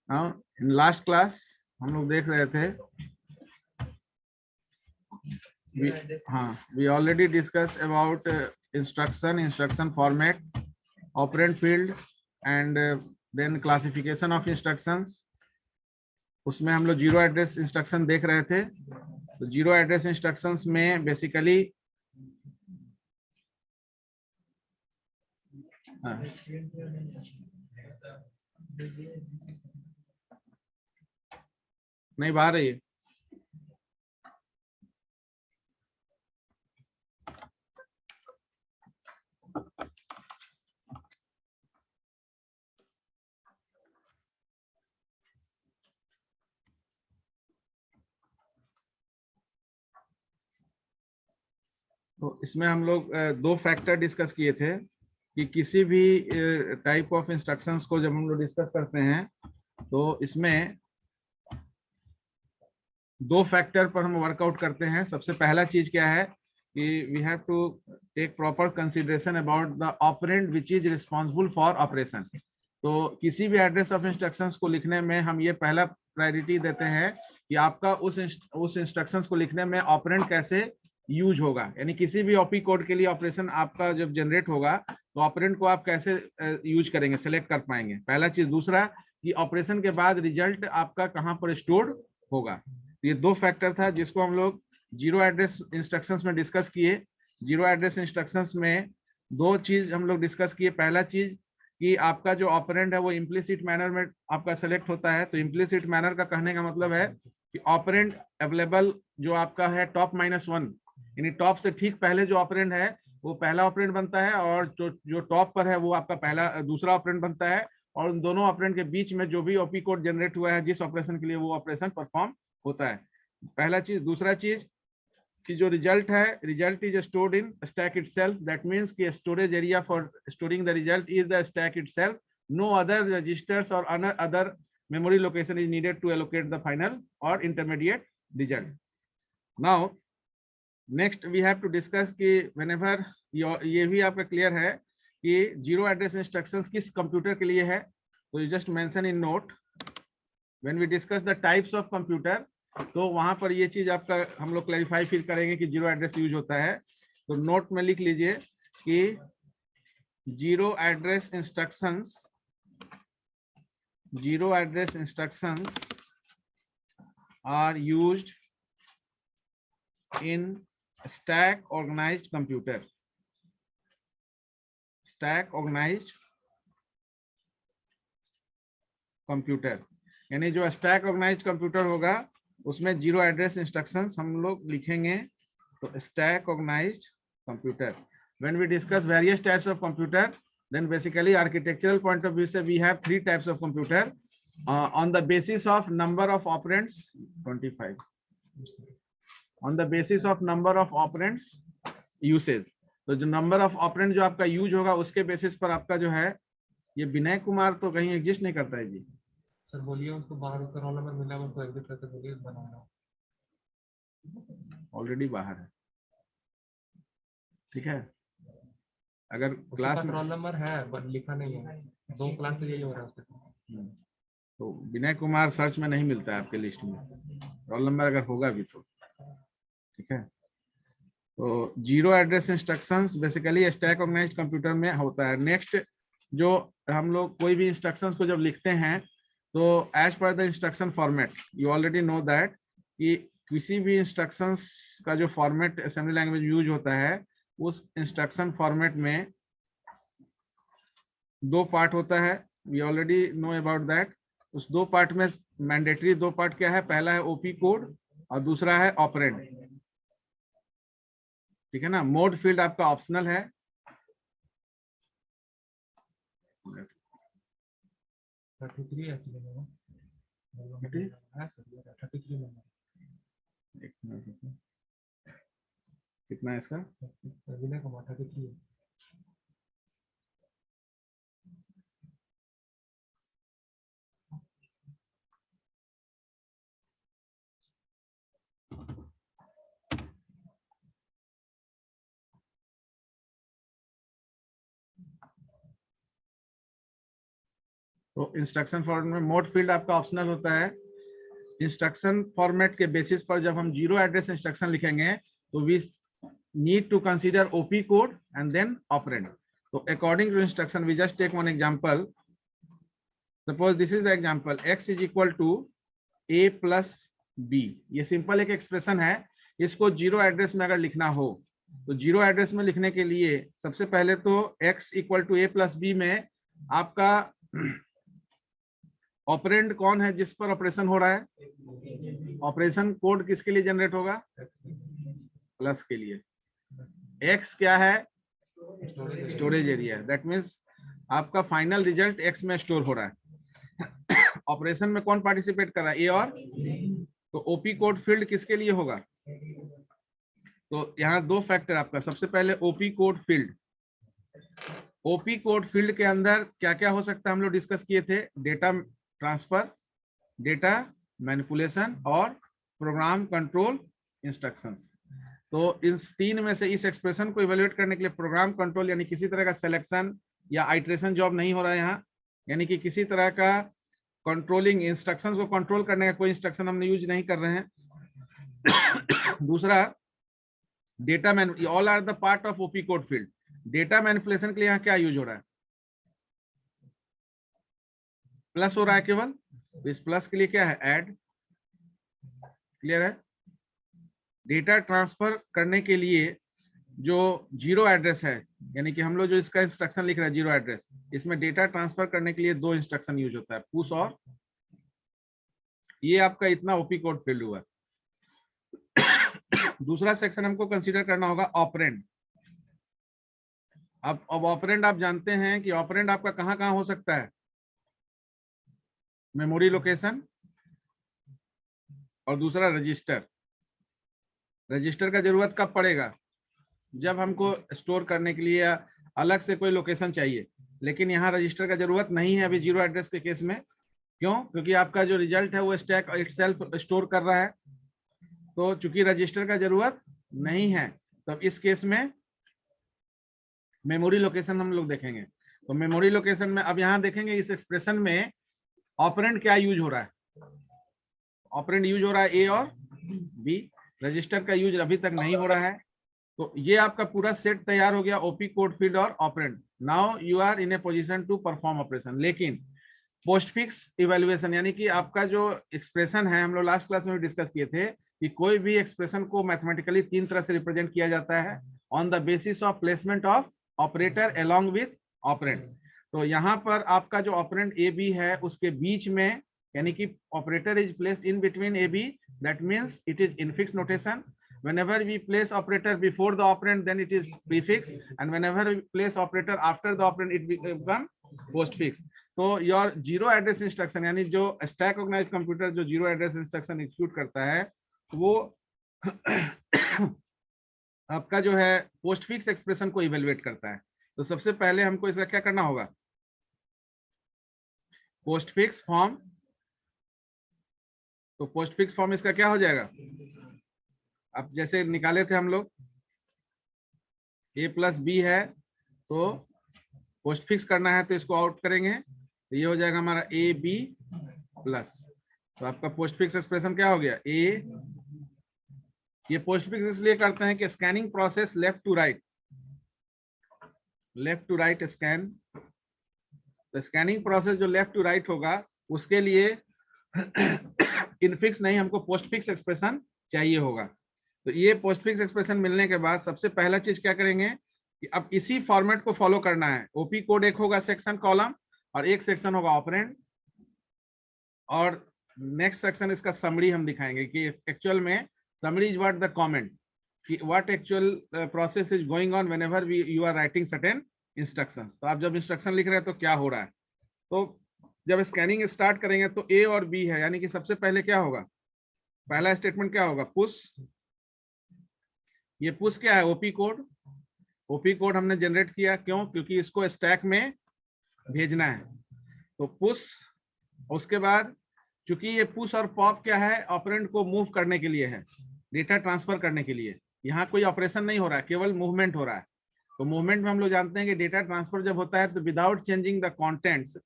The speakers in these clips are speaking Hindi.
नाउ इन लास्ट क्लास हम लोग देख रहे थे, we already discussed about instruction format, operand field and then classification of instructions. उसमें हम लोग जीरो एड्रेस इंस्ट्रक्शन देख रहे थे। तो जीरो एड्रेस इंस्ट्रक्शंस में बेसिकली नहीं बाहर रही है। तो इसमें हम लोग दो फैक्टर डिस्कस किए थे कि किसी भी टाइप ऑफ इंस्ट्रक्शंस को जब हम लोग डिस्कस करते हैं तो इसमें दो फैक्टर पर हम वर्कआउट करते हैं। सबसे पहला चीज क्या है कि we have to take proper consideration about the operand which is responsible for operation. तो किसी भी एड्रेस ऑफ इंस्ट्रक्शंस को लिखने में हम ये पहला प्रायोरिटी देते हैं कि आपका उस इंस्ट्रक्शंस को लिखने में ऑपरेंड कैसे यूज होगा, यानी किसी भी ओपी कोड के लिए ऑपरेशन आपका जब जनरेट होगा तो ऑपरेंड को आप कैसे यूज करेंगे, सेलेक्ट कर पाएंगे, पहला चीज। दूसरा कि ऑपरेशन के बाद रिजल्ट आपका कहाँ पर स्टोर होगा। ये दो फैक्टर था जिसको हम लोग जीरो एड्रेस इंस्ट्रक्शंस में डिस्कस किए। जीरो एड्रेस इंस्ट्रक्शंस में दो चीज हम लोग डिस्कस किए। पहला चीज कि आपका जो ऑपरेंड है वो इम्प्लिसिट मैनर में आपका सेलेक्ट होता है। तो इम्प्लिसिट मैनर का कहने का मतलब है कि ऑपरेंड अवेलेबल जो आपका है टॉप -1, यानी टॉप से ठीक पहले जो ऑपरेंड है वो पहला ऑपरेंड बनता है, और जो टॉप पर है वो आपका दूसरा ऑपरेंड बनता है, और उन दोनों ऑपरेंड के बीच में जो भी ओपी कोड जनरेट हुआ है जिस ऑपरेशन के लिए वो ऑपरेशन परफॉर्म होता है, पहला चीज। दूसरा चीज कि जो रिजल्ट है, result is stored in stack itself. That means कि storage area for storing the result is the stack itself. No other registers और other memory location is needed to allocate the final or intermediate result. Now next we have to discuss कि whenever ये भी आपका क्लियर है कि जीरो एड्रेस इंस्ट्रक्शंस किस कंप्यूटर के लिए है। तो you just mention in note when we discuss the types of computer, तो वहां पर ये चीज आपका हम लोग क्लैरिफाई फिर करेंगे कि जीरो एड्रेस यूज होता है। तो नोट में लिख लीजिए कि zero address instructions are used in stack organized computer. Stack organized computer, यानी जो स्टैक ऑर्गेनाइज्ड कंप्यूटर होगा उसमें जीरो एड्रेस इंस्ट्रक्शंस हम लोग लिखेंगे। तो stack organised computer, when we discuss various types of computer, then basically architectural point of view से we have three types of computer on the basis of number of operands 25, on the basis of number of operands usage। तो जो नंबर ऑफ ऑपरेंड जो आपका यूज होगा उसके बेसिस पर आपका जो है, ये विनय कुमार तो कहीं एग्जिस्ट नहीं करता है जी। सर बोलिए उनको बाहर का रोल नंबर मिला, उनको एग्जिट करके बोलिए बनाना। ऑलरेडी बाहर है, ठीक है। अगर क्लास में रोल नंबर है बट लिखा नहीं है, 2 क्लास से यही हो रहा है उसके। तो विनय कुमार सर्च में नहीं मिलता है आपके लिस्ट में, रोल नंबर अगर होगा भी तो, ठीक है। तो zero address instructions basically stack organised computer में होता है। नेक्स्ट जो हम लोग कोई भी इंस्ट्रक्शंस को जब लिखते हैं तो as per the instruction format, you already know that कि किसी भी इंस्ट्रक्शंस का जो फॉर्मेट असेंबली लैंग्वेज यूज होता है उस इंस्ट्रक्शन फॉर्मेट में दो पार्ट होता है। We already know about that. उस दो पार्ट में मैंडेटरी दो पार्ट क्या है, पहला है ओपी कोड और दूसरा है ऑपरेंड, ठीक है ना। मोड फील्ड आपका ऑप्शनल है। कितना है इसका? विनय कुमार 33 है। तो इंस्ट्रक्शन फॉर्मेट में मोड फील्ड आपका ऑप्शनल होता है। इंस्ट्रक्शन फॉर्मेट के बेसिस पर जब हम जीरो एड्रेस इंस्ट्रक्शन लिखेंगे तो we need to consider op code and then operand. तो according to instruction we just take one example. Suppose this is the example x is equal to a plus b। ये सिंपल एक एक्सप्रेशन है। इसको जीरो एड्रेस में अगर लिखना हो तो जीरो एड्रेस में लिखने के लिए सबसे पहले तो x equal to a plus b में आपका ऑपरेंड कौन है जिस पर ऑपरेशन हो रहा है। ऑपरेशन कोड किसके लिए जनरेट होगा, प्लस के लिए। x क्या है, स्टोरेज एरिया। दैट मीन्स आपका फाइनल रिजल्ट x में स्टोर हो रहा है। ऑपरेशन में कौन पार्टिसिपेट कर रहा है, a और। तो ओपी कोड फील्ड किसके लिए होगा। तो यहाँ दो फैक्टर आपका, सबसे पहले OP code field. OP code field के अंदर क्या क्या हो सकता है हम लोग डिस्कस किए थे, डेटा ट्रांसफर, डेटा मैनिपुलेशन और प्रोग्राम कंट्रोल इंस्ट्रक्शंस। तो इन तीन में से इस एक्सप्रेशन को इवेल्युएट करने के लिए प्रोग्राम कंट्रोल यानी किसी तरह का सिलेक्शन या आइट्रेशन जॉब नहीं हो रहा है यहाँ, यानी कि किसी तरह का कंट्रोलिंग इंस्ट्रक्शंस को कंट्रोल करने का कोई इंस्ट्रक्शन हमने यूज नहीं कर रहे हैं। दूसरा data man, all are the part of op code field. Data manipulation के लिए यहाँ क्या यूज हो रहा है, प्लस हो रहा है केवल। तो इस प्लस के लिए क्या है, ऐड। क्लियर है। डेटा ट्रांसफर करने के लिए जो जीरो एड्रेस है, यानी कि हम लोग जो इसका इंस्ट्रक्शन लिख रहे हैं जीरो एड्रेस, इसमें डेटा ट्रांसफर करने के लिए दो इंस्ट्रक्शन यूज होता है, पुश और। ये आपका इतना ओपी कोड फील्ड हुआ। दूसरा सेक्शन हमको कंसीडर करना होगा ऑपरेंड। अब ऑपरेंड आप जानते हैं कि ऑपरेंड आपका कहां हो सकता है, मेमोरी लोकेशन और दूसरा रजिस्टर। रजिस्टर का जरूरत कब पड़ेगा, जब हमको स्टोर करने के लिए अलग से कोई लोकेशन चाहिए। लेकिन यहाँ रजिस्टर का जरूरत नहीं है अभी जीरो एड्रेस के केस में। क्यों, क्योंकि आपका जो रिजल्ट है वो स्टैक इटसेल्फ स्टोर कर रहा है। तो चूंकि रजिस्टर का जरूरत नहीं है, तो इस केस में मेमोरी लोकेशन हम लोग देखेंगे। तो मेमोरी लोकेशन में अब यहाँ देखेंगे इस एक्सप्रेशन में ऑपरेंड क्या यूज हो रहा है। ऑपरेंड यूज हो रहा है ए और बी, रजिस्टर का यूज अभी तक नहीं हो रहा है। तो ये आपका पूरा सेट तैयार हो गया, ओपी कोड फील्ड और operand. Now you are in a position to perform operation. लेकिन पोस्टफिक्स इवैल्यूएशन यानी कि आपका जो एक्सप्रेशन है, हम लोग लास्ट क्लास में भी डिस्कस किए थे कि कोई भी एक्सप्रेशन को मैथमेटिकली तीन तरह से रिप्रेजेंट किया जाता है, on the basis of placement of operator along with operand. तो यहाँ पर आपका जो ऑपरेंड ए बी है उसके बीच में, यानी कि operator is placed in between A B, that means it is infix notation. Whenever we place operator before the operand, then it is prefix, and whenever we place operator after the operand, it become postfix. तो your zero address instruction यानी जो stack organized computer जो zero address instruction execute करता है वो आपका जो है postfix expression को evaluate करता है। तो सबसे पहले हमको इसका क्या करना होगा, postfix form। तो postfix form इसका क्या हो जाएगा, अब जैसे निकाले थे हम लोग a प्लस बी है, तो पोस्टफिक्स करना है तो इसको आउट करेंगे, तो ये हो जाएगा हमारा ए बी प्लस। तो आपका पोस्टफिक्स एक्सप्रेशन क्या हो गया, ए। ये पोस्टफिक्स इसलिए करते हैं कि scanning process left to right scan. तो स्कैनिंग प्रोसेस जो लेफ्ट टू राइट होगा उसके लिए इनफिक्स नहीं, हमको पोस्टफिक्स एक्सप्रेशन चाहिए होगा। तो ये पोस्टफिक्स एक्सप्रेशन मिलने के बाद सबसे पहला चीज क्या करेंगे कि अब इसी फॉर्मेट को फॉलो करना है। ओपी कोड एक होगा सेक्शन कॉलम और एक सेक्शन होगा ऑपरेंड, और नेक्स्ट सेक्शन इसका समरी हम दिखाएंगे कि एक्चुअल में summary is what the comment, कि what actual process is going on whenever you are writing certain instructions. तो आप जब इंस्ट्रक्शन लिख रहे हैं तो क्या हो रहा है। तो जब स्कैनिंग स्टार्ट करेंगे तो ए और बी है, यानी कि सबसे पहले क्या होगा, पहला स्टेटमेंट क्या होगा, पुश। ये पुश क्या है, ओपी कोड। ओपी कोड हमने जनरेट किया, क्यों, क्योंकि इसको स्टैक में भेजना है। तो पुश, उसके बाद चूंकि ये पुश और पॉप क्या है, ऑपरेंड को मूव करने के लिए है, डेटा ट्रांसफर करने के लिए। यहाँ कोई ऑपरेशन नहीं हो रहा है, केवल मूवमेंट हो रहा है। तो मूवमेंट में हम लोग जानते हैं कि डेटा ट्रांसफर जब होता है तो without changing the contents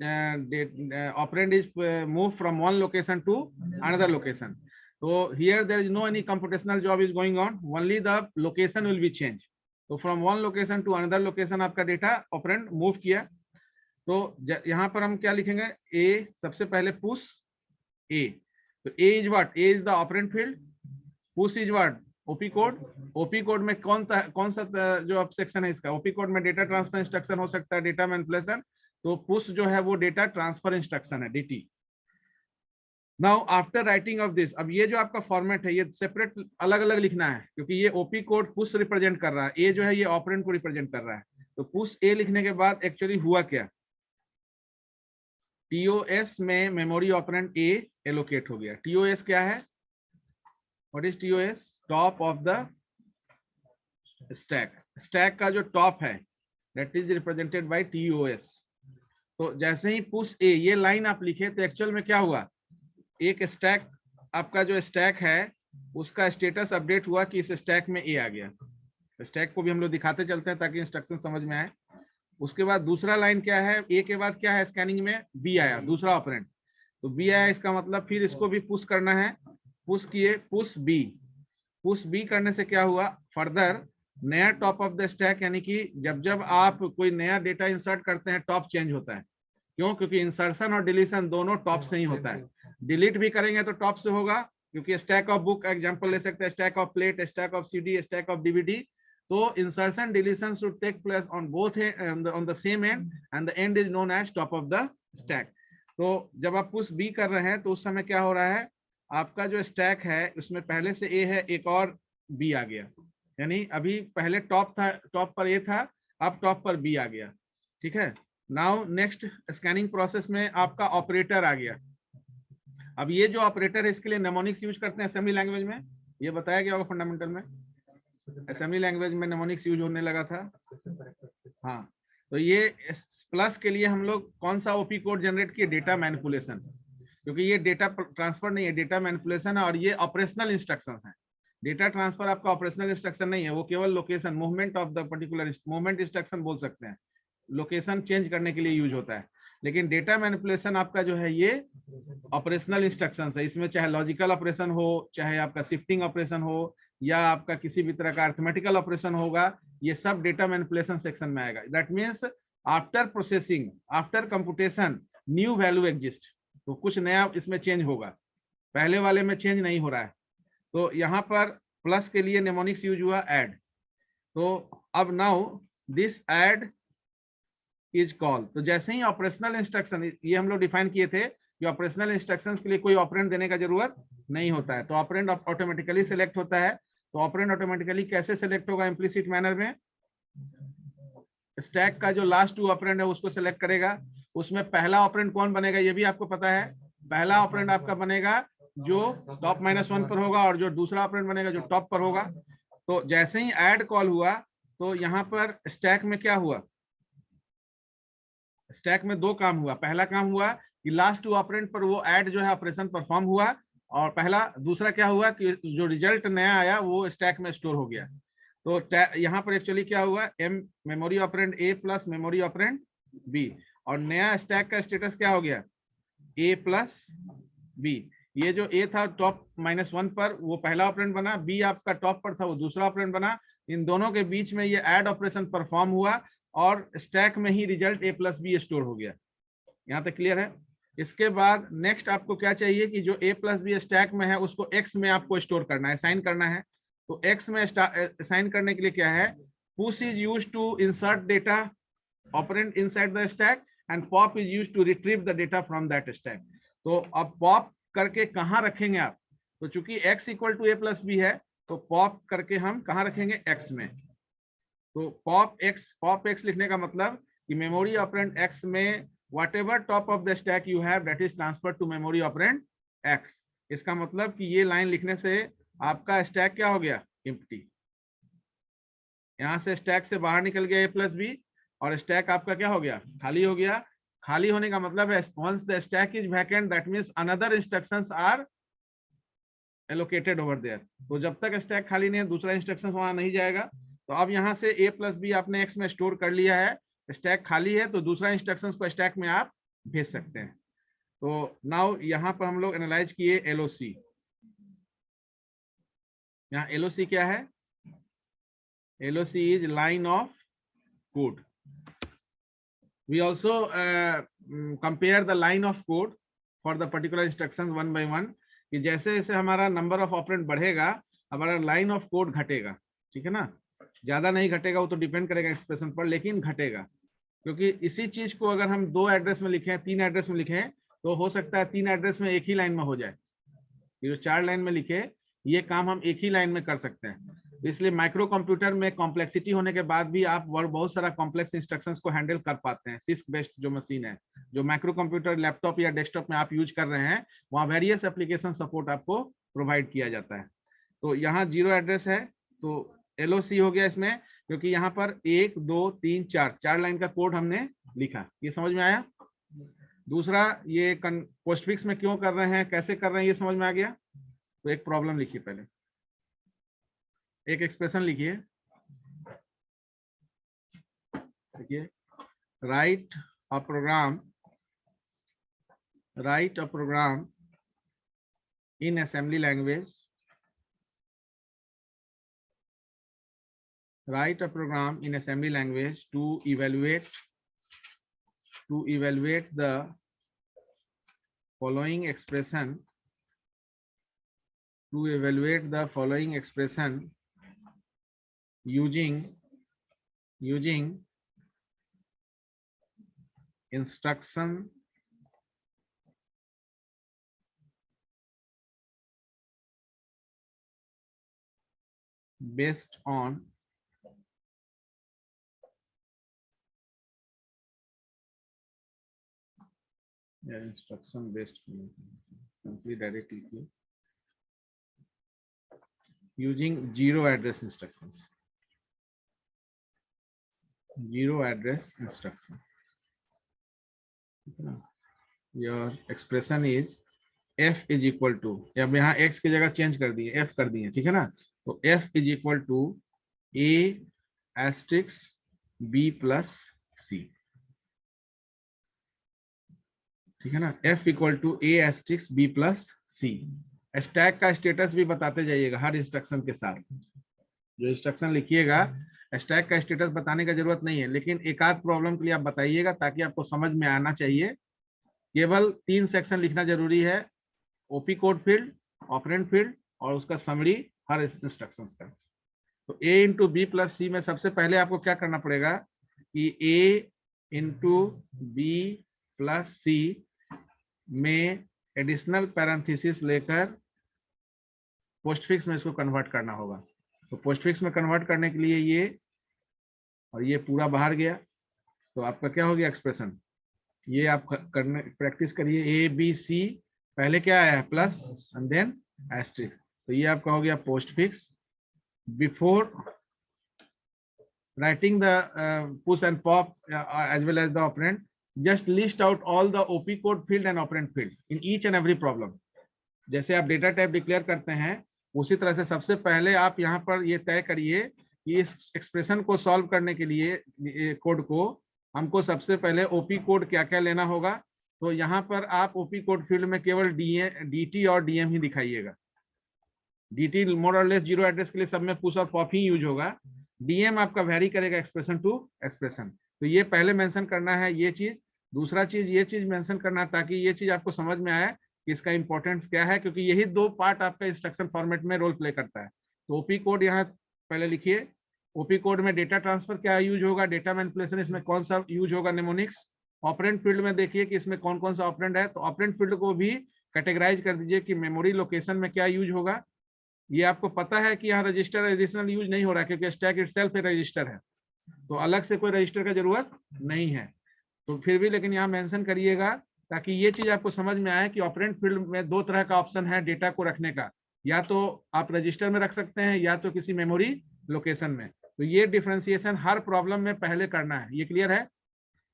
operand is moved from one location to another location. So here there is no any computational job is going on, only the location will be changed. तो from one location to another location आपका डेटा ऑपरेंड मूव किया। तो यहाँ पर हम क्या लिखेंगे, ए सबसे पहले पुश ए, तो A is what, A is the operand field, push is what, op code. Op code में कौन सा जो अब सेक्शन है इसका, ओपी कोड में डेटा ट्रांसफर इंस्ट्रक्शन हो सकता है, डेटा मैनिपुलेशन, तो पुश जो है वो डेटा ट्रांसफर इंस्ट्रक्शन है, DT. Now after writing of this, अब ये जो आपका फॉर्मेट है ये सेपरेट अलग अलग लिखना है, क्योंकि ये ओपी कोड पुश रिप्रेजेंट कर रहा है, ए जो है ये ऑपरेंड को रिप्रेजेंट कर रहा है। तो पुश ए लिखने के बाद एक्चुअली हुआ क्या, टीओएस में मेमोरी ऑपरेंड ए एलोकेट हो गया। टीओएस क्या है, what is TOS, top of the stack. Stack का जो टॉप है that is represented by TOS. तो जैसे ही पुश ए ये लाइन आप लिखे तो एक्चुअल में क्या हुआ, एक स्टैक, आपका जो स्टैक है उसका स्टेटस अपडेट हुआ कि इस स्टैक में ए आ गया। तो स्टैक को भी हम लोग दिखाते चलते हैं ताकि इंस्ट्रक्शन समझ में आए। उसके बाद दूसरा लाइन क्या है, ए के बाद क्या है, स्कैनिंग में बी आया, दूसरा ऑपरेंड, तो बी आया, इसका मतलब फिर इसको भी पुश करना है, पुश किए, पुश बी। पुश बी करने से क्या हुआ, फर्दर नया टॉप ऑफ द स्टैक, यानी कि जब जब आप कोई नया डेटा इंसर्ट करते हैं टॉप चेंज होता है। क्यों, क्योंकि इंसर्शन और डिलीशन दोनों टॉप से ही होता है। डिलीट भी करेंगे तो टॉप से होगा, क्योंकि स्टैक ऑफ बुक एग्जांपल ले सकते हैं, stack of plate, stack of CD, stack of DVD. तो insertion deletion should take place on both on the same end and the end is known as top of the stack. तो जब आप पुश बी कर रहे हैं तो उस समय क्या हो रहा है, आपका जो स्टैक है उसमें पहले से ए है, एक और बी आ गया, यानी अभी पहले टॉप था, टॉप पर ए था, अब टॉप पर बी आ गया। ठीक है, नाउ नेक्स्ट स्कैनिंग प्रोसेस में आपका ऑपरेटर आ गया। अब ये जो ऑपरेटर है इसके लिए नेमोनिक्स यूज करते हैं असेंबली लैंग्वेज में, ये बताया गया होगा फंडामेंटल में, असेंबली लैंग्वेज में नेमोनिक्स यूज होने लगा था। हाँ, तो ये प्लस के लिए हम लोग कौन सा ओपी कोड जनरेट किए, डेटा मैनिपुलेशन, क्योंकि ये डेटा ट्रांसफर नहीं है, डेटा मैनिपुलेशन है, और ये ऑपरेशनल इंस्ट्रक्शन है। डेटा ट्रांसफर आपका ऑपरेशनल इंस्ट्रक्शन नहीं है, वो केवल location movement of the particular movement instruction बोल सकते हैं, लोकेशन चेंज करने के लिए यूज होता है। लेकिन डेटा मैनिपुलेशन आपका जो है ये ऑपरेशनल इंस्ट्रक्शन है, इसमें चाहे लॉजिकल ऑपरेशन हो, चाहे आपका शिफ्टिंग ऑपरेशन हो, या आपका किसी भी तरह का अरिथमेटिकल ऑपरेशन होगा, ये सब डेटा मैनिपुलेशन सेक्शन में आएगा। That means after processing, after computation, new value exist, तो कुछ नया इसमें चेंज होगा, पहले वाले में चेंज नहीं हो रहा है। तो यहाँ पर प्लस के लिए नेमोनिक्स यूज हुआ ऐड। तो अब now this add is call, तो जैसे ही ऑपरेशनल इंस्ट्रक्शन, ये हम लोग डिफाइन किए थे कि ऑपरेशनल इंस्ट्रक्शंस के लिए कोई ऑपरेंड देने का जरूरत नहीं होता है, तो ऑपरेंड ऑटोमेटिकली सिलेक्ट होता है। तो ऑपरेंड ऑटोमेटिकली कैसे सिलेक्ट होगा, इम्प्लिसिट मैनर में, स्टैक का जो लास्ट 2 ऑपरेंड है उसको सिलेक्ट करेगा। उसमें पहला ऑपरेंड कौन बनेगा ये भी आपको पता है, पहला ऑपरेंड आपका बनेगा जो टॉप -1 पर होगा, और जो दूसरा ऑपरेंड बनेगा जो टॉप पर होगा। तो जैसे ही ऐड कॉल हुआ तो यहाँ पर स्टैक में क्या हुआ, स्टैक में 2 काम हुआ। पहला काम हुआ कि लास्ट 2 ऑपरेंड पर वो ऐड जो है ऑपरेशन परफॉर्म हुआ, और दूसरा क्या हुआ कि जो रिजल्ट नया आया वो स्टैक में स्टोर हो गया। तो यहाँ पर एक्चुअली क्या हुआ, एम मेमोरी ऑपरेंड ए प्लस मेमोरी ऑपरेंड बी, और नया स्टैक का स्टेटस क्या हो गया, ए प्लस बी। ये जो ए था टॉप -1 पर वो पहला ऑपरेंड बना, बी आपका टॉप पर था वो दूसरा ऑपरेंड बना। इन दोनों के बीच में ये ऐड ऑपरेशन परफॉर्म हुआ और स्टैक में ही result A plus B store हो गया। यहाँ तक क्लियर है। इसके बाद नेक्स्ट आपको क्या चाहिए कि जो ए प्लस बी स्टैक में है उसको एक्स में आपको स्टोर करना है, साइन करना है। तो एक्स में साइन करने के लिए क्या है, push is used to insert data operand inside the stack and pop is used to retrieve the data from that stack. तो अब पॉप करके कहाँ रखेंगे आप, तो चूंकि x equal to A plus B है तो पॉप करके हम कहाँ रखेंगे, x में। तो पॉप x लिखने का मतलब कि मेमोरी ऑपरेंड x में whatever top of the stack you have that is transferred to memory operand x। इसका मतलब कि ये लाइन लिखने से आपका स्टैक क्या हो गया, एम्प्टी। यहाँ से स्टैक से बाहर निकल गया ए प्लस बी और स्टैक आपका क्या हो गया, खाली हो गया। खाली होने का मतलब है once the stack is vacant that means another instructions are allocated over there। तो जब तक स्टैक खाली नहीं है दूसरा इंस्ट्रक्शन वहां नहीं जाएगा। तो अब यहाँ से ए प्लस बी आपने एक्स में स्टोर कर लिया है, स्टैक खाली है तो दूसरा इंस्ट्रक्शंस को स्टैक में आप भेज सकते हैं। तो नाउ यहाँ पर हम लोग एनालाइज किए LOC। यहाँ LOC क्या है? LOC is line of code. We also compare the line of code for the particular instructions one by one, कि जैसे जैसे हमारा नंबर ऑफ ऑपरेंड बढ़ेगा हमारा लाइन ऑफ कोड घटेगा, ठीक है ना। ज्यादा नहीं घटेगा, वो तो डिपेंड करेगा एक्सप्रेशन पर, लेकिन घटेगा, क्योंकि इसी चीज को अगर हम 2 एड्रेस में लिखें, 3 एड्रेस में लिखें, तो हो सकता है 3 एड्रेस में एक ही लाइन में हो जाए। ये जो 4 लाइन में लिखे ये काम हम एक ही लाइन में कर सकते हैं। इसलिए माइक्रो कंप्यूटर में कॉम्प्लेक्सिटी होने के बाद भी आप बहुत सारा कॉम्प्लेक्स इंस्ट्रक्शंस को हैंडल कर पाते हैं। सिस्क बेस्ड जो मशीन है, जो माइक्रो कंप्यूटर लैपटॉप या डेस्कटॉप में आप यूज कर रहे हैं, वहाँ वेरियस एप्लीकेशन सपोर्ट आपको प्रोवाइड किया जाता है। तो यहाँ 0 एड्रेस है तो LOC हो गया इसमें, क्योंकि यहाँ पर 1 2 3 4 लाइन का कोड हमने लिखा। ये समझ में आया? दूसरा, ये पोस्टफिक्स में क्यों कर रहे हैं, कैसे कर रहे हैं, ये समझ में आ गया? तो एक प्रॉब्लम लिखिए, पहले एक एक्सप्रेशन लिखिए। देखिए, write a programme in assembly language, write a program in assembly language to evaluate the following expression, using instruction based on instruction based simply directly using 0 address instructions. 0 address instruction. Your expression is f is equal to, अब यहाँ x की जगह चेंज कर दिए, f कर दिए, ठीक है ना। तो f is equal to a asterisk b plus c, ठीक है ना। f equal to a asterisk b plus c। Stack का स्टेटस भी बताते जाइएगा हर इंस्ट्रक्शन के साथ। जो इंस्ट्रक्शन लिखिएगा स्टैक का स्टेटस बताने का जरूरत नहीं है, लेकिन एक आध प्रॉब्लम के लिए आप बताइएगा ताकि आपको समझ में आना चाहिए। केवल 3 सेक्शन लिखना जरूरी है, OP code field, operand field और उसका समरी हर इंस्ट्रक्शंस का। तो a इंटू बी प्लस सी में सबसे पहले आपको क्या करना पड़ेगा कि a इंटू बी प्लस सी में एडिशनल पैरेंथेसिस लेकर पोस्टफिक्स में इसको कन्वर्ट करना होगा। तो पोस्टफिक्स में कन्वर्ट करने के लिए ये और ये पूरा बाहर गया, तो आपका क्या हो गया एक्सप्रेशन। ये आप करने प्रैक्टिस करिए। ए बी सी पहले क्या आया है प्लस एंड देन एस्ट्रिक्स, तो ये आपका हो गया postfix. Before writing the push and pop as well as the operand, just list out all the OP code field and operand field in each and every problem. जैसे आप डेटा टाइप डिक्लेयर करते हैं उसी तरह से सबसे पहले आप यहाँ पर ये तय करिए कि इस एक्सप्रेशन को सॉल्व करने के लिए कोड को हमको सबसे पहले ओपी कोड क्या क्या लेना होगा। तो यहाँ पर आप ओपी कोड फील्ड में केवल DT और DM ही दिखाइएगा। DT मोर और लेस 0 एड्रेस के लिए सब में पुश और पॉप ही यूज होगा। DM आपका वेरी करेगा एक्सप्रेशन टू एक्सप्रेशन। तो ये पहले मेंशन करना है ये चीज। दूसरा चीज ये चीज मेंशन करना ताकि ये चीज आपको समझ में आए कि इसका इंपॉर्टेंस क्या है, क्योंकि यही 2 पार्ट आपका इंस्ट्रक्शन फॉर्मेट में रोल प्ले करता है। तो ओपी कोड यहाँ पहले लिखिए। ओपी कोड में डेटा ट्रांसफर क्या यूज होगा, डेटा मैनिपुलेशन इसमें कौन सा यूज होगा, नेमोनिक्स। ऑपरेंड फील्ड में देखिए कि इसमें कौन कौन सा ऑपरेंड है, तो ऑपरेंड फील्ड को भी कैटेगराइज कर दीजिए कि मेमोरी लोकेशन में क्या यूज होगा। ये आपको पता है कि यहाँ रजिस्टर एडिशनल यूज नहीं हो रहा है क्योंकि स्टैक इटसेल्फ एक रजिस्टर है, तो अलग से कोई रजिस्टर का जरूरत नहीं है। तो फिर भी लेकिन यहाँ मेंशन करिएगा ताकि ये चीज आपको समझ में आए कि ऑपरेंड फील्ड में 2 तरह का ऑप्शन है डेटा को रखने का, या तो आप रजिस्टर में रख सकते हैं या तो किसी मेमोरी लोकेशन में। तो ये डिफरेंशिएशन हर प्रॉब्लम में पहले करना है। ये क्लियर है?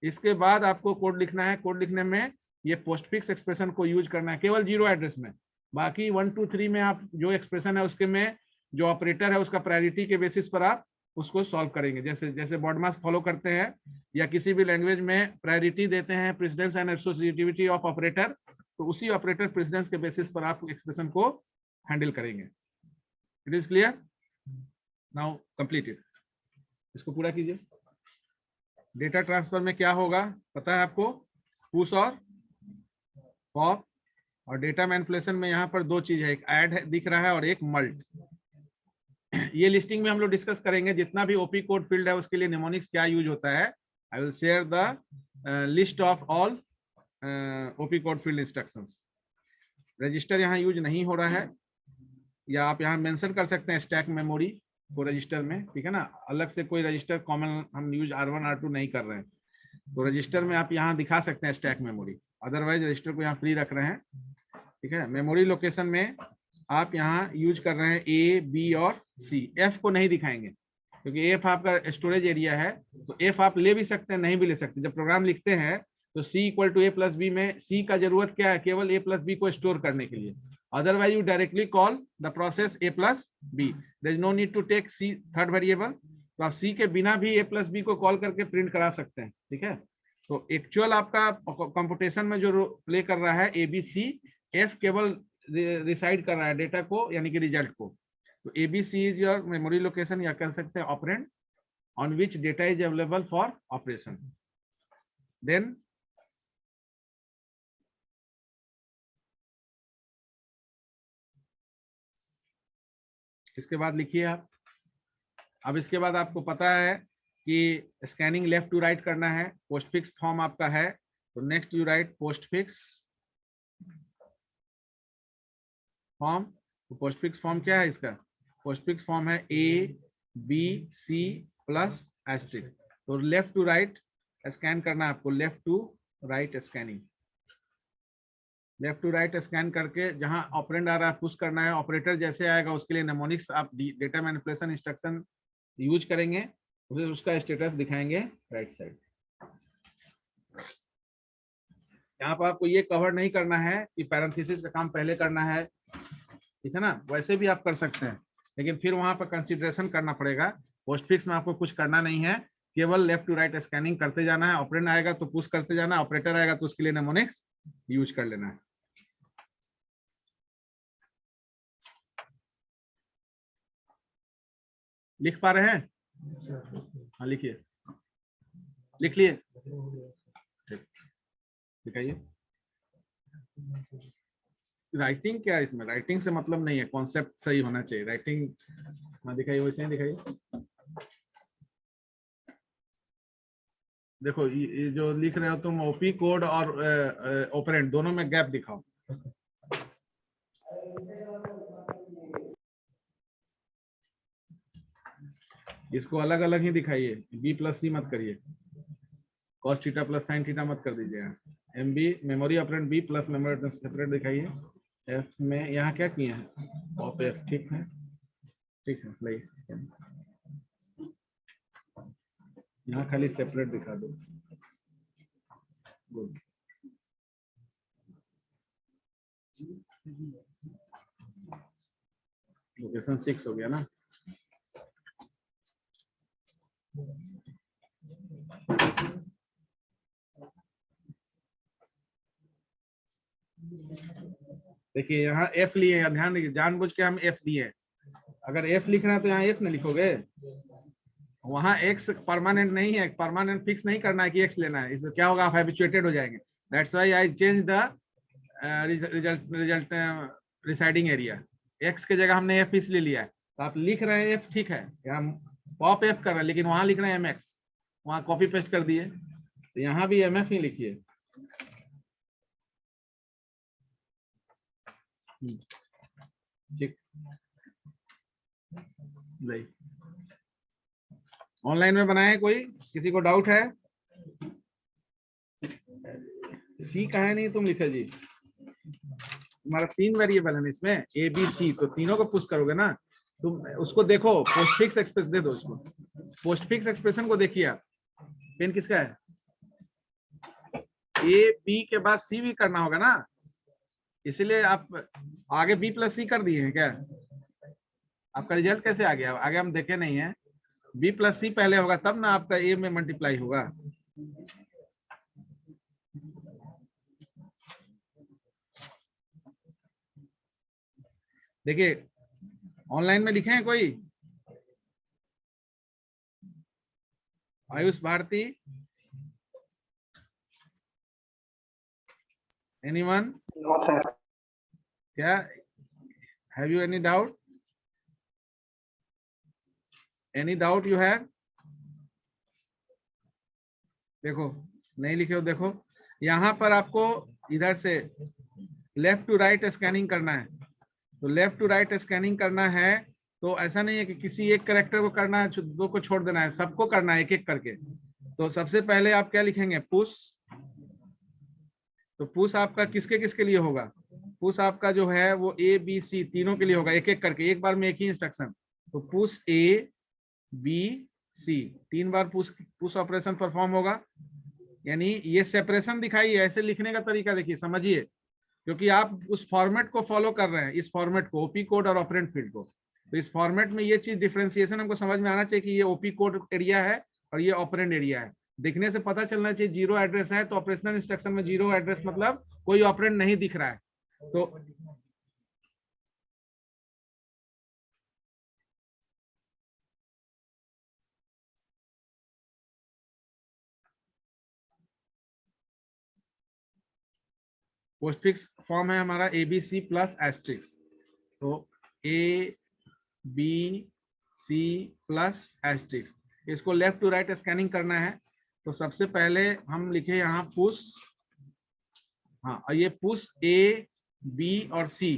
इसके बाद आपको कोड लिखना है। कोड लिखने में ये पोस्टफिक्स एक्सप्रेशन को यूज करना है केवल 0 एड्रेस में। बाकी 1 2 3 में आप जो एक्सप्रेशन है उसके में जो ऑपरेटर है उसका प्रायोरिटी के बेसिस पर आप उसको सॉल्व करेंगे। जैसे जैसे बॉडमास फॉलो करते हैं या किसी भी लैंग्वेज में प्रायोरिटी देते हैं precedence and associativity of operator, तो उसी ऑपरेटर प्रेसिडेंस के बेसिस पर आप एक्सप्रेशन को हैंडल करेंगे। It is clear? Now completed. इसको पूरा कीजिए। डेटा ट्रांसफर में क्या होगा पता है आपको? पुश और पॉप। और डेटा मैनिपुलेशन में यहाँ पर दो चीज है, एक ऐड दिख रहा है और एक मल्ट। ये लिस्टिंग में हम लोग डिस्कस करेंगे। जितना भी ओपी कोड फील्ड है उसके लिए निमोनिक्स क्या यूज होता है। I will share the list of all OP code field instructions. Register यहाँ यूज नहीं हो रहा है, या आप यहाँ मेंशन कर सकते हैं स्टैक मेमोरी को रजिस्टर में, ठीक है ना। अलग से कोई रजिस्टर कॉमन हम यूज R1 R2 नहीं कर रहे हैं, तो रजिस्टर में आप यहाँ दिखा सकते हैं स्टैक मेमोरी। अदरवाइज रजिस्टर को यहाँ फ्री रख रहे हैं, ठीक है। मेमोरी लोकेशन में आप यहाँ यूज कर रहे हैं A, B और C। F को नहीं दिखाएंगे क्योंकि F आपका स्टोरेज एरिया है, तो F आप ले भी सकते हैं नहीं भी ले सकते। जब प्रोग्राम लिखते हैं तो C equal to A plus B में C का जरूरत क्या है? केवल A प्लस B को स्टोर करने के लिए। Otherwise you directly call the process A plus B, there is no need to take C third variable. तो आप C के बिना भी A प्लस B को कॉल करके प्रिंट करा सकते हैं, ठीक है। तो एक्चुअल आपका कंप्यूटेशन में जो प्ले कर रहा है ABC, F केवल रिसाइड कर रहा है डेटा को, यानी कि रिजल्ट को। तो ABC is your memory location, या कह सकते हैं operand on which data is available for operation. Then इसके बाद लिखिए आप। अब इसके बाद आपको पता है कि स्कैनिंग लेफ्ट टू राइट करना है। पोस्टफिक्स फॉर्म आपका है, तो next you write postfix form. तो पोस्टफिक्स फॉर्म क्या है इसका? पोस्टफिक्स फॉर्म है ABC प्लस एस्ट्रिक्स। तो लेफ्ट टू राइट स्कैन करना है आपको, left to right scanning. Left to right scan करके जहां ऑपरेंड आ रहा है पुश करना है। ऑपरेटर जैसे आएगा उसके लिए निमोनिक्स आप डेटा मैनिपुलेशन इंस्ट्रक्शन यूज करेंगे, फिर उसका स्टेटस दिखाएंगे राइट साइड। यहाँ पर आपको ये कवर नहीं करना है कि पैरेंथेसिस का काम पहले करना है, ठीक है ना। वैसे भी आप कर सकते हैं, लेकिन फिर वहां पर कंसीडरेशन करना पड़ेगा। पोस्टफिक्स में आपको कुछ करना नहीं है, केवल लेफ्ट टू राइट स्कैनिंग करते जाना है। ऑपरेंड आएगा तो पुश करते जाना है, ऑपरेटर आएगा तो उसके लिए निमोनिक्स यूज कर लेना है। लिख पा रहे हैं? हाँ लिखिए, लिख लिए, ठीक दिखाइए। राइटिंग क्या है इसमें? राइटिंग से मतलब नहीं है, कॉन्सेप्ट सही होना चाहिए। राइटिंग हाँ दिखाइए, वैसे ही दिखाइए। देखो ये जो लिख रहे हो तुम ओपी कोड और ऑपरेंड दोनों में गैप दिखाओ। इसको अलग अलग ही दिखाइए, B प्लस C मत करिए, cos theta plus sine theta मत कर दीजिएगा। MB memory operand B plus memory separate दिखाइए। F में यहाँ क्या किए हैं? पॉप F, ठीक है, ठीक है। लाइए यहाँ खाली सेपरेट दिखा दो। गुड। लोकेशन 6 हो गया ना। देखिए यहाँ F लिए, ध्यान देखिए, जानबूझ के हम F दिए। अगर F लिखना है तो यहाँ F न लिखोगे। वहां X परमानेंट नहीं है, परमानेंट फिक्स नहीं करना है कि X लेना है। इससे क्या होगा? आप हैबिचुएटेड हो जाएंगे। That's why I change the result residing area. X के जगह हमने F इसलिए लिया है। तो आप लिख रहे हैं F, ठीक है, यहाँ पॉप F कर रहे हैं, लेकिन वहां लिख रहे हैं MX, वहां कॉपी पेस्ट कर दिए। तो यहाँ भी MF ही लिखिए। ठीक, नहीं ऑनलाइन में बनाए, कोई किसी को डाउट है? C का है नहीं, तुम लिखे जी। तुम्हारा 3 वेरिएबल है इसमें ABC, तो तीनों को पुश करोगे ना। तुम उसको देखो, पोस्टफिक्स एक्सप्रेस दे दो उसको। पोस्टफिक्स एक्सप्रेशन को देखिए आप। पेन किसका है? A B के बाद C भी करना होगा ना, इसीलिए आप आगे B प्लस C कर दिए हैं क्या? आपका रिजल्ट कैसे आ गया? आगे हम देखे नहीं है। बी प्लस सी पहले होगा तब ना आपका ए में मल्टीप्लाई होगा। देखिए ऑनलाइन में लिखे हैं कोई? Ayush Bharti, anyone? No sir. क्या have you any doubt? Any doubt you have? देखो नहीं लिखे हो, देखो यहाँ पर आपको इधर से लेफ्ट टू राइट स्कैनिंग करना है। तो लेफ्ट टू राइट स्कैनिंग करना है तो ऐसा नहीं है कि किसी एक कैरेक्टर को करना है, दो को छोड़ देना है, सबको करना है एक एक करके। तो सबसे पहले आप क्या लिखेंगे? पुश। तो पुश आपका किसके किसके लिए होगा? पुश आपका जो है वो ए बी सी तीनों के लिए होगा, एक एक करके, एक बार में एक ही इंस्ट्रक्शन। तो पुश ए बी सी 3 बार पुश ऑपरेशन परफॉर्म होगा। यानी ये सेपरेशन दिखाइए, ऐसे लिखने का तरीका देखिए, समझिए, क्योंकि आप उस फॉर्मेट को फॉलो कर रहे हैं, इस फॉर्मेट को, ओपी कोड और ऑपरेंड फील्ड को। तो इस फॉर्मेट में ये चीज डिफरेंशिएशन हमको समझ में आना चाहिए कि ये ओपी कोड एरिया है और ये ऑपरेंड एरिया है। देखने से पता चलना चाहिए जीरो एड्रेस है तो ऑपरेशनल इंस्ट्रक्शन में जीरो एड्रेस मतलब कोई ऑपरेंड नहीं दिख रहा है। तो पोस्टफिक्स फॉर्म है हमारा ABC प्लस एस्ट्रिक्स। तो A B C plus asterisk, इसको लेफ्ट टू राइट स्कैनिंग करना है। तो सबसे पहले हम लिखे यहाँ पुश, हाँ, और ये पुश A B और C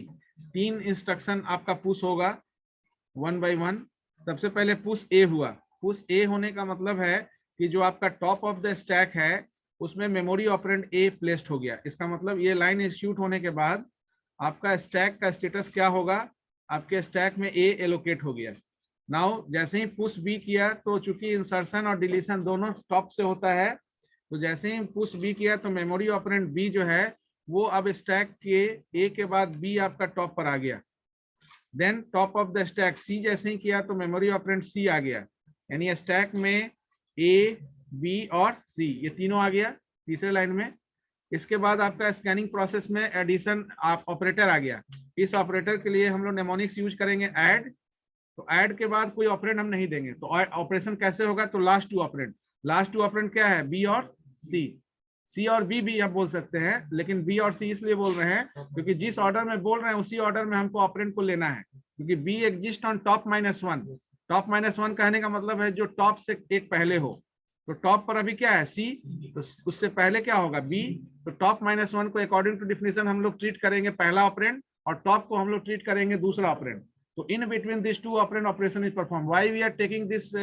3 इंस्ट्रक्शन आपका पुश होगा 1 by 1। सबसे पहले पुश A हुआ। पुश A होने का मतलब है कि जो आपका टॉप ऑफ द स्टैक है उसमें मेमोरी ऑपरेंड A प्लेस्ड हो गया। इसका मतलब ये लाइन एग्जीक्यूट होने के बाद आपका स्टैक का स्टेटस क्या होगा? आपके स्टैक में A एलोकेट हो गया। नाउ जैसे ही पुश B किया तो चूंकि इंसर्शन और डिलीशन दोनों टॉप से होता है, तो जैसे ही पुश B किया तो मेमोरी ऑपरेंड B जो है वो अब स्टैक के A के बाद B आपका टॉप पर आ गया। Then top of the stack C जैसे ही किया तो मेमोरी ऑपरेंड C आ गया। यानी स्टैक में A B और C ये तीनों आ गया तीसरे लाइन में। इसके बाद आपका स्कैनिंग प्रोसेस में एडिशन ऑपरेटर आ गया। इस ऑपरेटर के लिए हम लोग नेमोनिक्स यूज करेंगे ऐड। तो ऐड के बाद कोई ऑपरेंड हम नहीं देंगे। तो ऑपरेशन कैसे होगा? तो लास्ट टू ऑपरेंड क्या है? B और C। C और B भी आप बोल सकते हैं, लेकिन B और C इसलिए बोल रहे हैं क्योंकि जिस ऑर्डर में बोल रहे हैं उसी ऑर्डर में हमको ऑपरेंड को लेना है, क्योंकि B exist on top -1। Top -1 कहने का मतलब है जो टॉप से एक पहले हो। तो टॉप पर अभी क्या है? C, तो उससे पहले क्या होगा? B। तो टॉप -1 को अकॉर्डिंग टू डिफिनेशन हम लोग ट्रीट करेंगे पहला ऑपरेंड और टॉप को हम लोग ट्रीट करेंगे दूसरा ऑपरेंड। तो in between this two operand operation is perform. Why we are taking this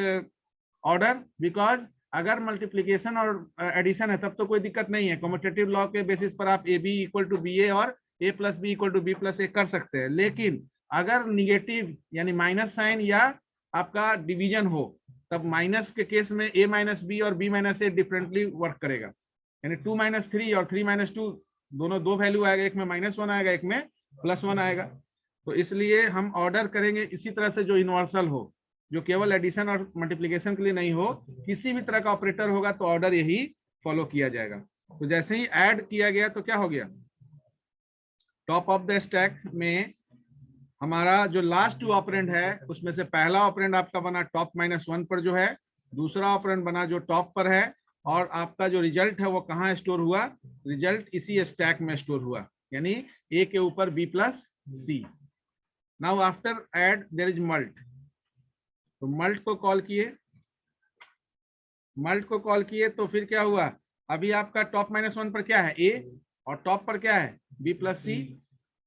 order? Because अगर मल्टीप्लीकेशन और एडिशन है तब तो कोई दिक्कत नहीं है, कम्यूटेटिव लॉ के बेसिस पर आप AB इक्वल टू BA और A plus B equal to B plus A कर सकते हैं। लेकिन अगर निगेटिव यानी माइनस साइन या आपका डिवीजन हो तब माइनस के केस में A माइनस B और B minus A differently work करेगा। यानी 2 - 3 और 3 - 2 दोनों दो वैल्यू आएगा, एक में -1 आएगा एक में +1 आएगा। तो इसलिए हम ऑर्डर करेंगे इसी तरह से जो यूनिवर्सल हो, जो केवल एडिशन और मल्टीप्लिकेशन के लिए नहीं हो, किसी भी तरह का ऑपरेटर होगा तो ऑर्डर यही फॉलो किया जाएगा। तो जैसे ही ऐड किया गया तो क्या हो गया? टॉप ऑफ द स्टैक में हमारा जो लास्ट टू ऑपरेंड है उसमें से पहला ऑपरेंड आपका बना टॉप -1 पर जो है, दूसरा ऑपरेंड बना जो टॉप पर है, और आपका जो रिजल्ट है वो कहाँ स्टोर हुआ? रिजल्ट इसी स्टैक में स्टोर हुआ, यानी A के ऊपर B plus C। Now after add there is mult. तो मल्ट को कॉल किए तो फिर क्या हुआ? अभी आपका टॉप -1 पर क्या है? A, और टॉप पर क्या है? B plus C।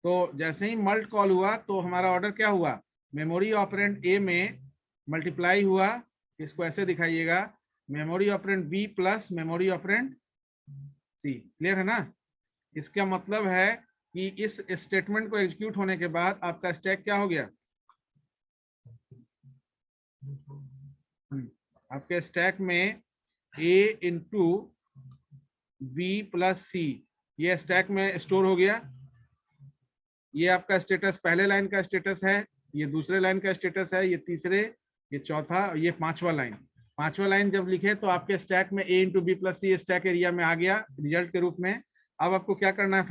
तो जैसे ही मल्ट कॉल हुआ तो हमारा ऑर्डर क्या हुआ? मेमोरी ऑपरेंड A में मल्टीप्लाई हुआ, इसको ऐसे दिखाइएगा, memory operand B plus memory operand C। Clear है ना? इसका मतलब है कि इस स्टेटमेंट को एग्जीक्यूट होने के बाद आपका स्टैक क्या हो गया? आपके स्टैक में A into B plus C ये स्टैक में स्टोर हो गया। ये आपका स्टेटस पहले लाइन का स्टेटस है, ये दूसरे लाइन का स्टेटस है, ये तीसरे, ये चौथा, ये पांचवा लाइन जब लिखे तो आपके स्टैक में a into B plus c stack area में आ गया रिजल्ट के रूप में। अब आपको क्या करना है,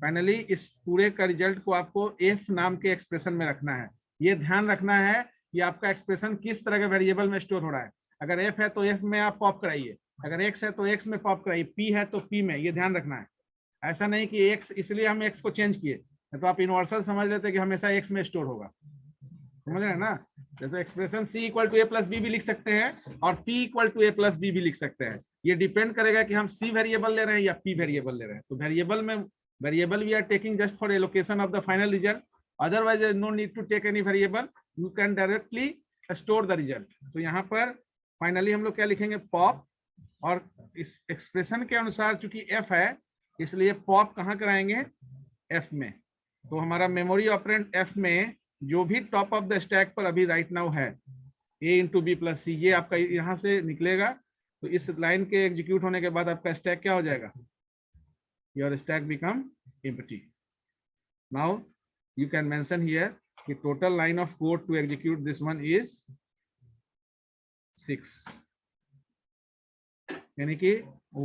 फाइनली इस पूरे का रिजल्ट को आपको f नाम के एक्सप्रेशन में रखना है। ये ध्यान रखना है कि आपका एक्सप्रेशन किस तरह के वेरिएबल में स्टोर हो रहा है। अगर f है तो f में आप पॉप कराइए, अगर x है तो x में पॉप कराइए, p है तो p में, ये ध्यान रखना है। ऐसा नहीं कि x, इसलिए हम x को चेंज किए, तो आप यूनिवर्सल समझ लेते कि हमेशा x में स्टोर होगा, समझ रहे हैं ना। जैसे expression c equal to a plus b भी लिख सकते हैं और p equal to a plus b भी लिख सकते हैं। ये डिपेंड करेगा कि हम c वेरिएबल ले रहे हैं या p वेरिएबल ले रहे हैं। तो variable we are taking just for allocation of the final result, otherwise no need to take any variable, you can directly store the result. तो यहाँ पर फाइनली हम लोग क्या लिखेंगे, पॉप, और इस एक्सप्रेशन के अनुसार चूंकि f है इसलिए पॉप कहाँ कराएंगे, f में। तो हमारा मेमोरी ऑपरेंड f में जो भी टॉप ऑफ द स्टैक पर अभी राइट नाउ है a इंटू बी प्लस सी, ये आपका यहाँ से निकलेगा। तो इस लाइन के एग्जीक्यूट होने के बाद आपका स्टैक क्या हो जाएगा, your stack become empty. Now you can mention here कि total line of code to execute this one is 6, यानी कि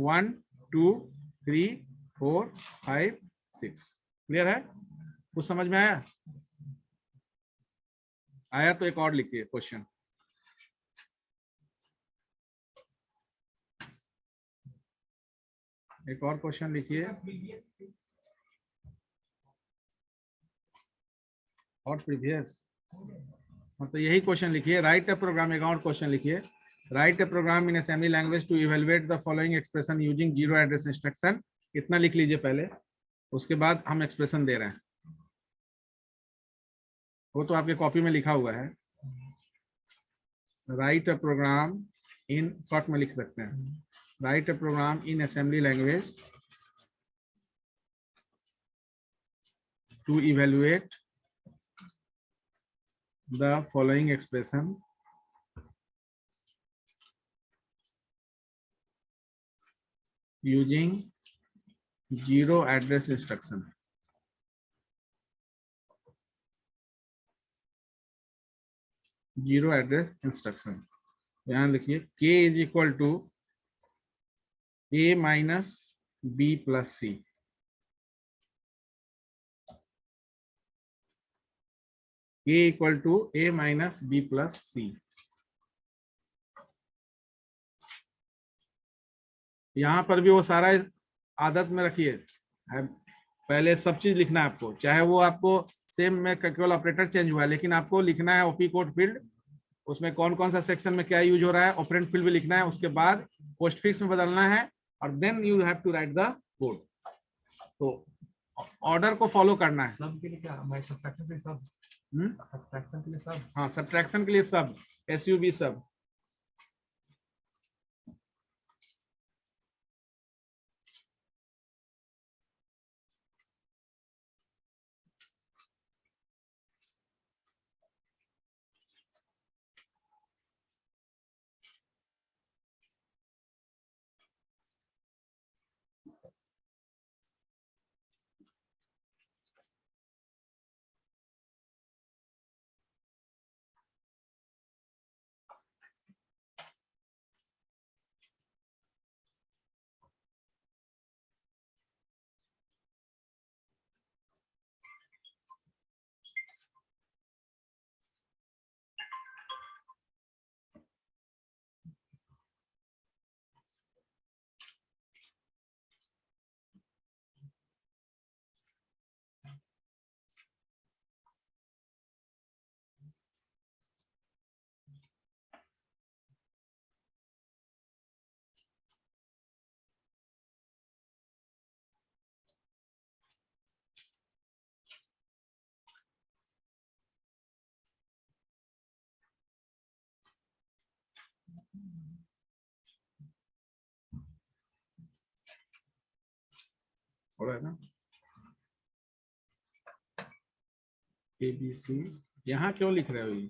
1 2 3 4 5 6। क्लियर है, कुछ समझ में आया तो एक और लिखिए क्वेश्चन। एक और क्वेश्चन लिखिए, और प्रीवियस, तो यही क्वेश्चन लिखिए। राइट अ प्रोग्राम, एक और क्वेश्चन लिखिए। Write a programme in assembly language to evaluate the following expression using zero address instruction. इतना लिख लीजिए पहले, उसके बाद हम एक्सप्रेशन दे रहे हैं, वो तो आपके कॉपी में लिखा हुआ है। Write a programme in, short में लिख सकते हैं, write a programme in assembly language to evaluate the following expression using zero address instruction। Zero address instruction, ध्यान लिखिए। k is equal to a minus b plus C. k equal to a minus b plus C. यहाँ पर भी वो सारा आदत में रखिए, पहले सब चीज लिखना है आपको, चाहे वो आपको सेम में केवल ऑपरेटर चेंज हुआ है, लेकिन आपको लिखना है ओपी कोड फील्ड, उसमें कौन कौन सा सेक्शन में क्या यूज हो रहा है, ऑपरेंड फील्ड भी लिखना है, उसके बाद पोस्टफिक्स में बदलना है, और then you have to write the code. तो ऑर्डर को फॉलो करना है। सब के लिए क्या, मैं सब्ट्रैक्शन के लिए सब, सब्ट्रैक्शन के लिए सब, हाँ सब्ट्रैक्शन के लिए सब, एसयूबी सब। हो रहा है ना, ABC, यहाँ क्यों लिख रहे हो ये?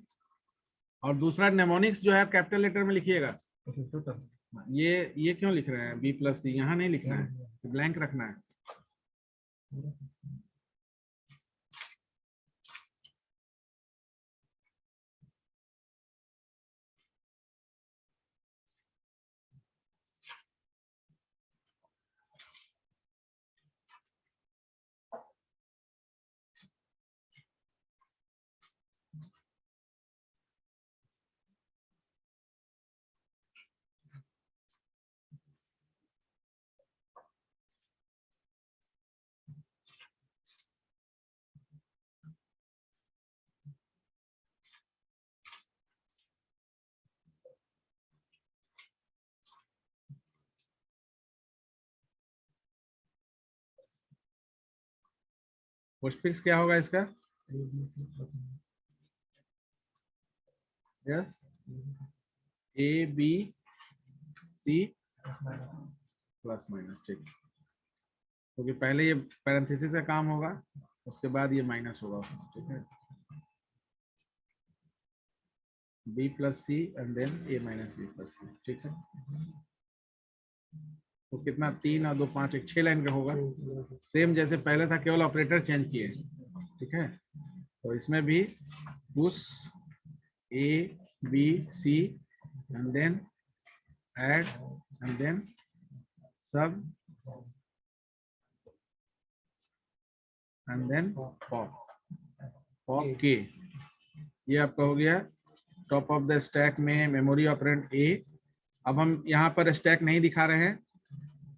और दूसरा नेमोनिक्स जो है कैपिटल लेटर में लिखिएगा। ये क्यों लिख रहे हैं बी प्लस सी, यहाँ नहीं लिखना है, ब्लैंक रखना है। पोस्टफिक्स क्या होगा इसका? Yes, A B C plus minus, ठीक। क्योंकि पहले ये पैरेंथेसिस का काम होगा, उसके बाद ये माइनस होगा, ठीक है। B plus C and then A minus B plus C, ठीक है। तो कितना, 3 और 2 5, 6 लाइन का होगा, सेम जैसे पहले था, केवल ऑपरेटर चेंज किए, ठीक है। तो इसमें भी push A B C and then add and then sub and then pop के। ये आपका हो गया टॉप ऑफ द स्टैक में मेमोरी ऑपरेंड ए। अब हम यहाँ पर स्टैक नहीं दिखा रहे हैं,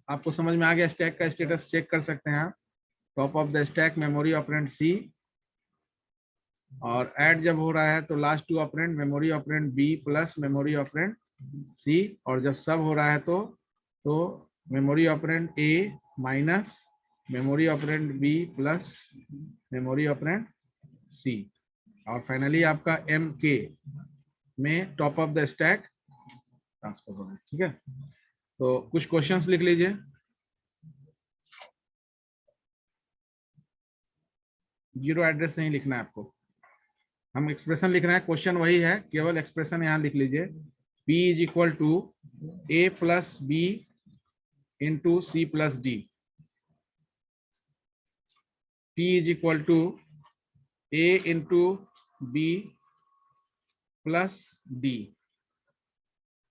आपको समझ में आ गया, स्टैक का स्टेटस चेक कर सकते हैं आप। Top of the stack memory operand C, और ऐड जब हो रहा है तो last 2 operand memory operand B plus memory operand C, और जब सब हो रहा है तो memory operand A minus memory operand B plus memory operand C, और फाइनली आपका एम के में top of the stack transfer होगा, ठीक है। तो कुछ क्वेश्चंस लिख लीजिए। जीरो एड्रेस नहीं लिखना है आपको, हम एक्सप्रेशन लिख रहे हैं, क्वेश्चन वही है, केवल एक्सप्रेशन यहाँ लिख लीजिए। P is equal to A plus B into C plus D. P is equal to A into B plus D.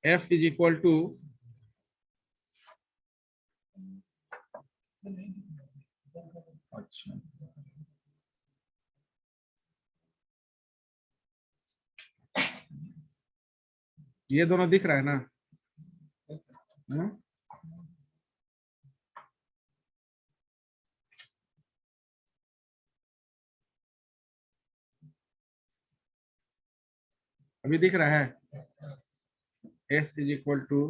F is equal to अच्छा, ये दोनों दिख रहा है ना? अभी दिख रहा है? S इज इक्वल टू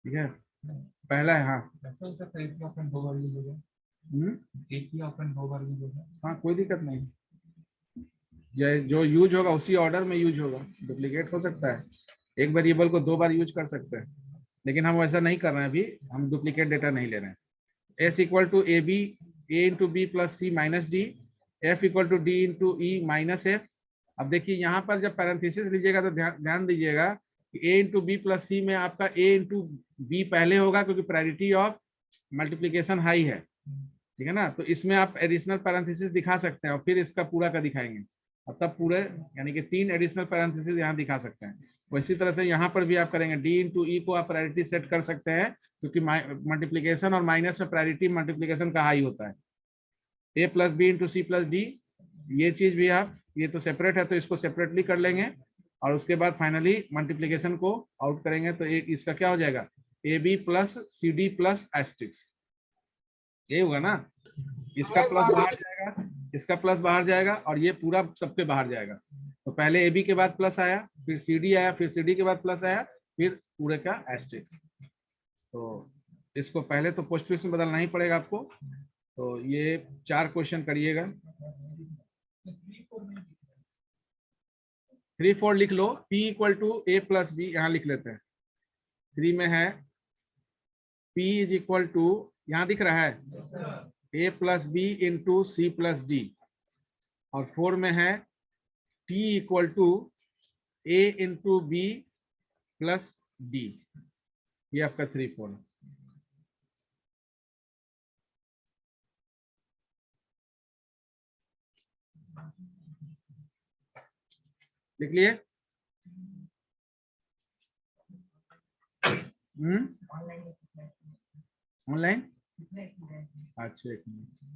ठीक है, पहला है। हाँ, एक ही ऑपरेंड 2 बार यूज होगा, एक ही ऑपरेंड 2 बार यूज होगा। हाँ, कोई दिक्कत नहीं, जो यूज होगा उसी ऑर्डर में यूज होगा, डुप्लीकेट हो सकता है, एक वेरिएबल को 2 बार यूज कर सकते हैं, लेकिन हम वैसा नहीं कर रहे हैं, अभी हम डुप्लीकेट डेटा नहीं ले रहे हैं। S equal to A B A into B plus C minus D, F equal to D into E minus F. अब देखिए यहाँ पर जब पैरेंथेसिस लीजिएगा तो ध्यान दीजिएगा कि ए इंटू बी प्लस सी में आपका ए इंटू बी पहले होगा, क्योंकि प्रायोरिटी ऑफ मल्टीप्लीकेशन हाई है, ठीक है ना। तो इसमें आप एडिशनल पैरेंथेसिस दिखा सकते हैं और फिर इसका पूरा का दिखाएंगे, और तब पूरे यानी कि 3 एडिशनल पैरेंथेसिस यहाँ दिखा सकते हैं। वैसी तरह से यहाँ पर भी आप करेंगे, डी इंटू ई को आप प्रायोरिटी सेट कर सकते हैं, क्योंकि मल्टीप्लीकेशन और माइनस में प्रायोरिटी मल्टीप्लीकेशन का हाई होता है। A plus B into C plus D, ये चीज भी आप, ये तो सेपरेट है तो इसको सेपरेटली कर लेंगे, और उसके बाद फाइनली मल्टीप्लीकेशन को आउट करेंगे तो एक इसका क्या हो जाएगा, A B plus C D plus asterisk, ये होगा ना। इसका प्लस बाहर जाएगा, इसका प्लस बाहर जाएगा, और ये पूरा सबके बाहर जाएगा। तो पहले ए बी के बाद प्लस आया, फिर सी डी आया, फिर सी डी के बाद प्लस आया, फिर पूरे का एस्ट्रिक्स। तो इसको पहले तो पोस्टफिक्स में बदलना ही पड़ेगा आपको। तो ये 4 क्वेश्चन करिएगा। 3 4 लिख लो। P equal to A plus B, यहाँ लिख लेते हैं। 3 में है P इज इक्वल टू, यहाँ दिख रहा है A plus B into C plus D, और 4 में है T equal to A into B plus D. ये आपका 3 4 है। लिख लिए? ऑनलाइन? अच्छा, एक मिनट।